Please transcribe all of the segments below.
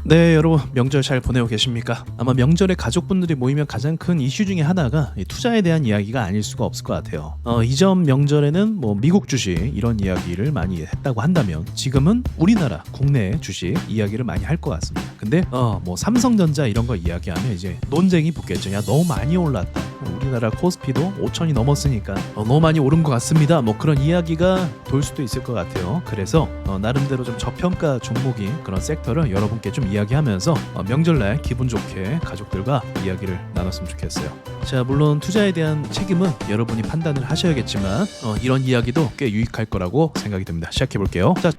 네, 여러분 명절 잘 보내고 계십니까? 아마 명절에 가족분들이 모이면 가장 큰 이슈 중에 하나가 이 투자에 대한 이야기가 아닐 수가 없을 것 같아요. 이전 명절에는 뭐 미국 주식 이런 이야기를 많이 했다고 한다면 지금은 우리나라 국내 주식 이야기를 많이 할 것 같습니다. 근데 뭐 삼성전자 이런 거 이야기하면 이제 논쟁이 붙겠죠. 야, 너무 많이 올랐다. 우리나라 코스피도 5천이 넘었으니까 너무 많이 오른 것 같습니다. 뭐 그런 이야기가 돌 수도 있을 것 같아요. 그래서 나름대로 좀 저평가 종목인 그런 섹터를 여러분께 좀 이야기하면서 명절날 기분 좋게 가족들과 이야기를 나눴으면 좋겠어요. 자, 물론 투자에 대한 책임은 여러분이 판단을 하셔야겠지만 이런 이야기도 꽤 유익할 거라고 생각이 듭니다. 시작해 볼게요. 자,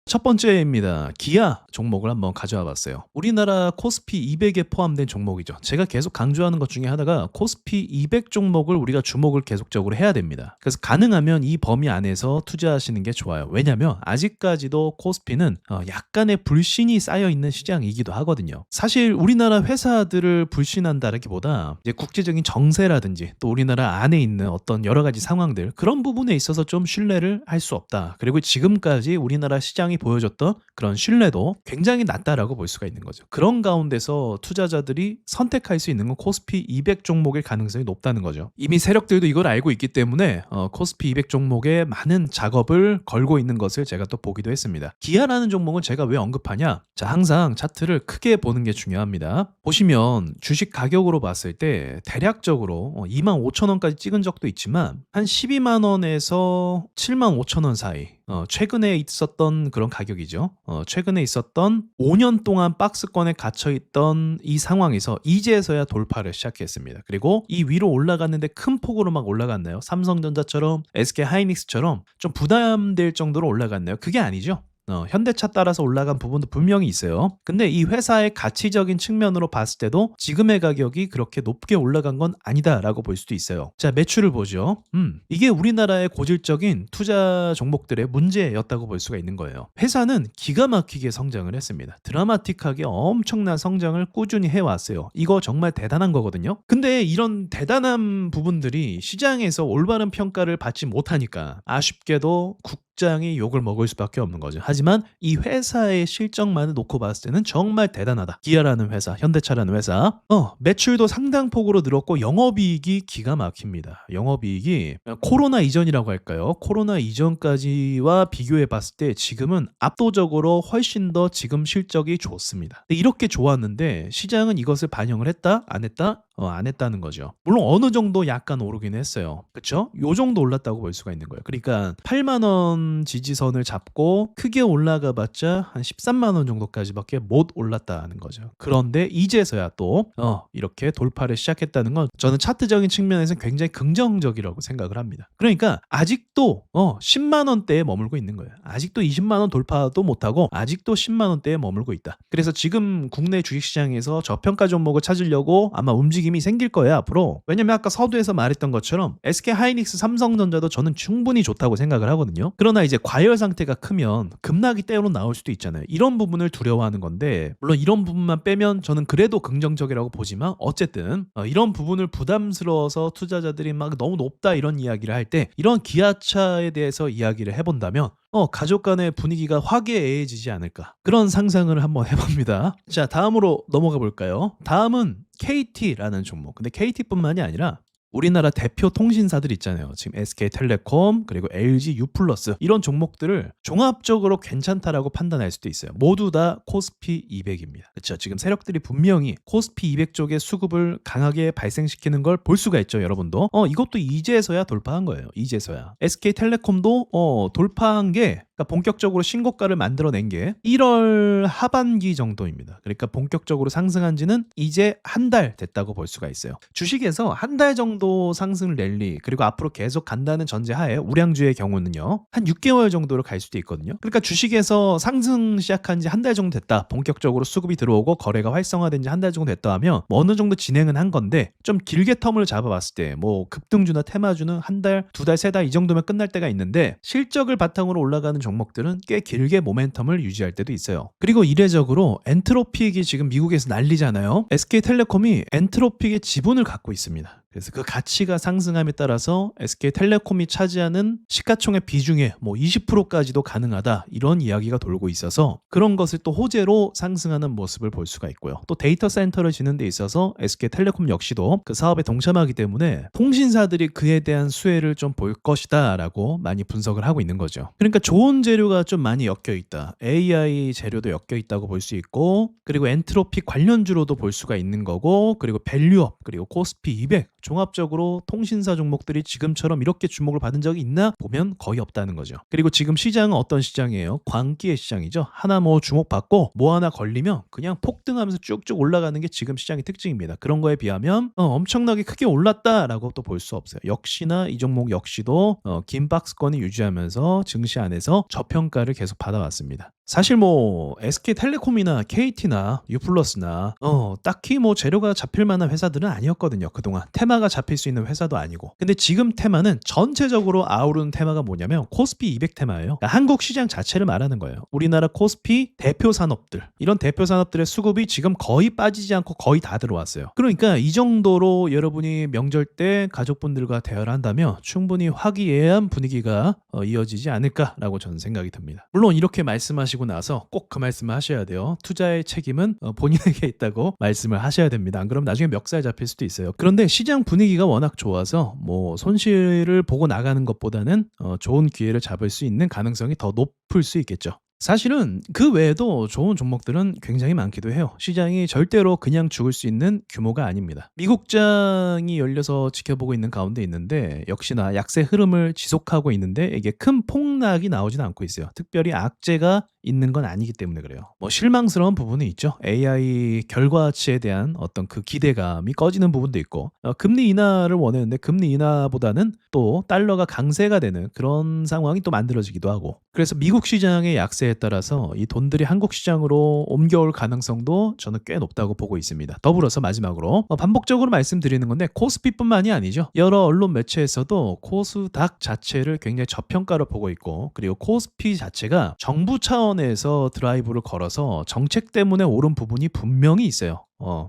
첫 번째입니다. 기아 종목을 한번 가져와 봤어요. 우리나라 코스피 200에 포함된 종목이죠. 제가 계속 강조하는 것 중에 하나가 코스피 200 종목을 우리가 주목을 계속적으로 해야 됩니다. 그래서 가능하면 이 범위 안에서 투자하시는 게 좋아요. 왜냐하면 아직까지도 코스피는 약간의 불신이 쌓여 있는 시장이기도 하거든요. 사실 우리나라 회사들을 불신한다라기보다 이제 국제적인 정세라든지 또 우리나라 안에 있는 어떤 여러 가지 상황들 그런 부분에 있어서 좀 신뢰를 할 수 없다. 그리고 지금까지 우리나라 시장이 보여줬던 그런 신뢰도 굉장히 낮다라고 볼 수가 있는 거죠. 그런 가운데서 투자자들이 선택할 수 있는 건 코스피 200 종목일 가능성이 높다는 거죠. 이미 세력들도 이걸 알고 있기 때문에 코스피 200 종목에 많은 작업을 걸고 있는 것을 제가 또 보기도 했습니다. 기아라는 종목은 제가 왜 언급하냐? 자, 항상 차트를 크게 보는 게 중요합니다. 보시면 주식 가격으로 봤을 때 대략적으로 25,000원까지 찍은 적도 있지만 한 12만 원에서 75,000원 사이 최근에 있었던 그런 가격이죠. 최근에 있었던 5년 동안 박스권에 갇혀있던 이 상황에서 이제서야 돌파를 시작했습니다. 그리고 이 위로 올라갔는데 큰 폭으로 막 올라갔나요? 삼성전자처럼 SK하이닉스처럼 좀 부담될 정도로 올라갔나요? 그게 아니죠. 현대차 따라서 올라간 부분도 분명히 있어요. 근데 이 회사의 가치적인 측면으로 봤을 때도 지금의 가격이 그렇게 높게 올라간 건 아니다라고 볼 수도 있어요. 자, 매출을 보죠. 이게 우리나라의 고질적인 투자 종목들의 문제였다고 볼 수가 있는 거예요. 회사는 기가 막히게 성장을 했습니다. 드라마틱하게 엄청난 성장을 꾸준히 해왔어요. 이거 정말 대단한 거거든요. 근데 이런 대단한 부분들이 시장에서 올바른 평가를 받지 못하니까 아쉽게도 국장이 욕을 먹을 수밖에 없는 거죠. 하지만 이 회사의 실적만을 놓고 봤을 때는 정말 대단하다. 기아라는 회사, 현대차라는 회사 매출도 상당폭으로 늘었고 영업이익이 기가 막힙니다. 영업이익이 코로나 이전이라고 할까요? 코로나 이전까지와 비교해 봤을 때 지금은 압도적으로 훨씬 더 지금 실적이 좋습니다. 근데 이렇게 좋았는데 시장은 이것을 반영을 했다? 안 했다? 안 했다는 거죠. 물론 어느 정도 약간 오르긴 했어요. 그쵸? 요 정도 올랐다고 볼 수가 있는 거예요. 그러니까 8만 원 지지선을 잡고 크게 올라가 봤자 한 13만 원 정도까지밖에 못 올랐다는 거죠. 그런데 이제서야 또 이렇게 돌파를 시작했다는 건 저는 차트적인 측면에서 굉장히 긍정적이라고 생각을 합니다. 그러니까 아직도 10만 원대에 머물고 있는 거예요. 아직도 20만 원 돌파도 못하고 아직도 10만 원대에 머물고 있다. 그래서 지금 국내 주식시장에서 저평가 종목을 찾으려고 아마 움직임이 생길 거예요, 앞으로. 왜냐면 아까 서두에서 말했던 것처럼 SK하이닉스, 삼성전자도 저는 충분히 좋다고 생각을 하거든요. 그러나 이제 과열 상태가 크면 급락이 때로 나올 수도 있잖아요. 이런 부분을 두려워하는 건데 물론 이런 부분만 빼면 저는 그래도 긍정적이라고 보지만 어쨌든 이런 부분을 부담스러워서 투자자들이 막 너무 높다 이런 이야기를 할 때 이런 기아차에 대해서 이야기를 해본다면 가족 간의 분위기가 화기애애해지지 않을까 그런 상상을 한번 해봅니다. 자, 다음으로 넘어가 볼까요? 다음은 KT라는 종목. 근데 KT뿐만이 아니라 우리나라 대표 통신사들 있잖아요. 지금 SK텔레콤 그리고 LG U+플러스 이런 종목들을 종합적으로 괜찮다라고 판단할 수도 있어요. 모두 다 코스피 200입니다. 그렇죠? 지금 세력들이 분명히 코스피 200 쪽에 수급을 강하게 발생시키는 걸 볼 수가 있죠, 여러분도. 이것도 이제서야 돌파한 거예요. 이제서야. SK텔레콤도 돌파한 게 그러니까 본격적으로 신고가를 만들어낸 게 1월 하반기 정도입니다. 그러니까 본격적으로 상승한 지는 이제 한 달 됐다고 볼 수가 있어요. 주식에서 한 달 정도 상승 랠리 그리고 앞으로 계속 간다는 전제하에 우량주의 경우는요. 한 6개월 정도로 갈 수도 있거든요. 그러니까 주식에서 상승 시작한 지 한 달 정도 됐다. 본격적으로 수급이 들어오고 거래가 활성화된 지 한 달 정도 됐다 하면 뭐 어느 정도 진행은 한 건데 좀 길게 텀을 잡아봤을 때 뭐 급등주나 테마주는 한 달, 두 달, 세 달 이 정도면 끝날 때가 있는데 실적을 바탕으로 올라가는 종목들은 꽤 길게 모멘텀을 유지할 때도 있어요. 그리고 이례적으로 엔트로픽이 지금 미국에서 난리잖아요. SK텔레콤이 엔트로픽의 지분을 갖고 있습니다. 그래서 그 가치가 상승함에 따라서 SK텔레콤이 차지하는 시가총액 비중의 뭐 20%까지도 가능하다, 이런 이야기가 돌고 있어서 그런 것을 또 호재로 상승하는 모습을 볼 수가 있고요. 또 데이터 센터를 짓는 데 있어서 SK텔레콤 역시도 그 사업에 동참하기 때문에 통신사들이 그에 대한 수혜를 좀 볼 것이다 라고 많이 분석을 하고 있는 거죠. 그러니까 좋은 재료가 좀 많이 엮여 있다. AI 재료도 엮여 있다고 볼 수 있고, 그리고 엔트로피 관련주로도 볼 수가 있는 거고, 그리고 밸류업, 그리고 코스피 200 종합적으로 통신사 종목들이 지금처럼 이렇게 주목을 받은 적이 있나 보면 거의 없다는 거죠. 그리고 지금 시장은 어떤 시장이에요? 광기의 시장이죠. 하나 뭐 주목받고 뭐 하나 걸리면 그냥 폭등하면서 쭉쭉 올라가는 게 지금 시장의 특징입니다. 그런 거에 비하면 엄청나게 크게 올랐다라고 또 볼 수 없어요. 역시나 이 종목 역시도 긴 박스권을 유지하면서 증시 안에서 저평가를 계속 받아왔습니다. 사실 뭐 SK텔레콤이나 KT나 유플러스나 딱히 뭐 재료가 잡힐 만한 회사들은 아니었거든요. 그동안 테마가 잡힐 수 있는 회사도 아니고. 근데 지금 테마는 전체적으로 아우르는 테마가 뭐냐면 코스피 200 테마예요. 그러니까 한국 시장 자체를 말하는 거예요. 우리나라 코스피 대표 산업들, 이런 대표 산업들의 수급이 지금 거의 빠지지 않고 거의 다 들어왔어요. 그러니까 이 정도로 여러분이 명절 때 가족분들과 대화를 한다면 충분히 화기애애한 분위기가 이어지지 않을까라고 저는 생각이 듭니다. 물론 이렇게 말씀하시고 나서 꼭 그 말씀을 하셔야 돼요. 투자의 책임은 본인에게 있다고 말씀을 하셔야 됩니다. 안 그러면 나중에 멱살 잡힐 수도 있어요. 그런데 시장 분위기가 워낙 좋아서 뭐 손실을 보고 나가는 것보다는 좋은 기회를 잡을 수 있는 가능성이 더 높을 수 있겠죠. 사실은 그 외에도 좋은 종목들은 굉장히 많기도 해요. 시장이 절대로 그냥 죽을 수 있는 규모가 아닙니다. 미국장이 열려서 지켜보고 있는 가운데 있는데 역시나 약세 흐름을 지속하고 있는데 이게 큰 폭락이 나오진 않고 있어요. 특별히 악재가 있는 건 아니기 때문에 그래요. 뭐 실망스러운 부분이 있죠. AI 결과치에 대한 어떤 그 기대감이 꺼지는 부분도 있고, 금리 인하를 원했는데 금리 인하보다는 또 달러가 강세가 되는 그런 상황이 또 만들어지기도 하고, 그래서 미국 시장의 약세에 따라서 이 돈들이 한국 시장으로 옮겨올 가능성도 저는 꽤 높다고 보고 있습니다. 더불어서 마지막으로 반복적으로 말씀드리는 건데 코스피뿐만이 아니죠. 여러 언론 매체에서도 코스닥 자체를 굉장히 저평가로 보고 있고, 그리고 코스피 자체가 정부 차원에서 드라이브를 걸어서 정책 때문에 오른 부분이 분명히 있어요.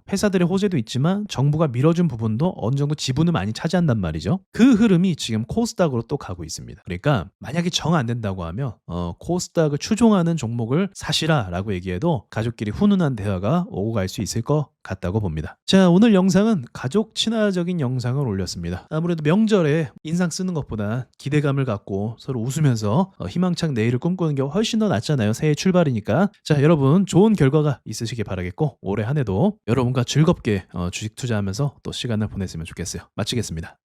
회사들의 호재도 있지만 정부가 밀어준 부분도 어느 정도 지분을 많이 차지한단 말이죠. 그 흐름이 지금 코스닥으로 또 가고 있습니다. 그러니까 만약에 정 안 된다고 하면 코스닥을 추종하는 종목을 사시라라고 얘기해도 가족끼리 훈훈한 대화가 오고 갈 수 있을 것 같다고 봅니다. 자, 오늘 영상은 가족 친화적인 영상을 올렸습니다. 아무래도 명절에 인상 쓰는 것보다 기대감을 갖고 서로 웃으면서 희망찬 내일을 꿈꾸는 게 훨씬 더 낫잖아요. 새해 출발이니까. 자, 여러분 좋은 결과가 있으시길 바라겠고, 올해 한 해도 여러분과 즐겁게 주식 투자하면서 또 시간을 보냈으면 좋겠어요. 마치겠습니다.